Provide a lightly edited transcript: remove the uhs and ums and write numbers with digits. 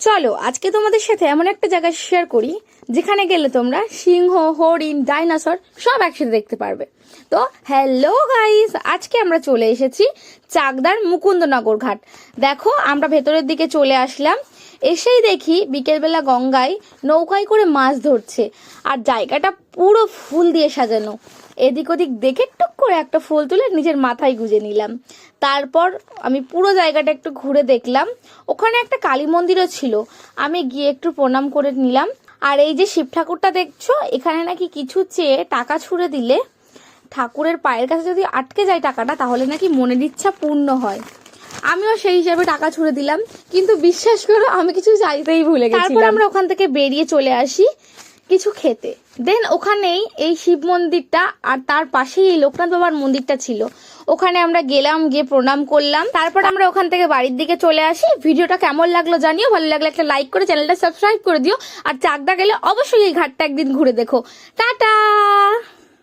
চলো আজকে তোমাদের সাথে এমন একটা জায়গা শেয়ার করি যেখানে গেলে তোমরা সিংহ, হরিণ, ডাইনোসর সব একসাথে দেখতে পারবে। তো হ্যালো গাইস, আজকে আমরা চলে এসেছি চাকদার মুকুন্দনগর ঘাট। দেখো আমরা ভেতরের দিকে চলে আসলাম, এসেই দেখি বিকেলবেলা গঙ্গায় নৌকায় করে মাছ ধরছে, আর জায়গাটা পুরো ফুল দিয়ে সাজানো। এদিক ওদিক দেখে টুক করে একটা ফুল তুলে নিজের মাথায় গুজে নিলাম। তারপর আমি পুরো জায়গাটা একটু ঘুরে দেখলাম। ওখানে একটা কালী মন্দিরও ছিল, আমি গিয়ে একটু প্রণাম করে নিলাম। আর এই যে শিব ঠাকুরটা দেখছো, এখানে নাকি কিছু চেয়ে টাকা ছুঁড়ে দিলে ঠাকুরের পায়ের কাছে যদি আটকে যায় টাকাটা, তাহলে নাকি মনের ইচ্ছা পূর্ণ হয়। আমিও সেই হিসাবে টাকা ছুঁড়ে দিলাম, কিন্তু বিশ্বাস করো আমি কিছু চাইতেই ভুলে গেছি। তারপর আমরা ওখান থেকে বেরিয়ে চলে আসি কিছু খেতে। দেন ওখানেই এই শিব মন্দিরটা আর তার পাশেই এই লোকনাথ বাবার মন্দিরটা ছিল। ওখানে আমরা গেলাম, গিয়ে প্রণাম করলাম। তারপর আমরা ওখান থেকে বাড়ির দিকে চলে আসি। ভিডিওটা কেমন লাগলো জানিও, ভালো লাগলে একটা লাইক করে চ্যানেলটা সাবস্ক্রাইব করে দিও। আর চাকদা গেলে অবশ্যই এই ঘাটটা একদিন ঘুরে দেখো। টাটা।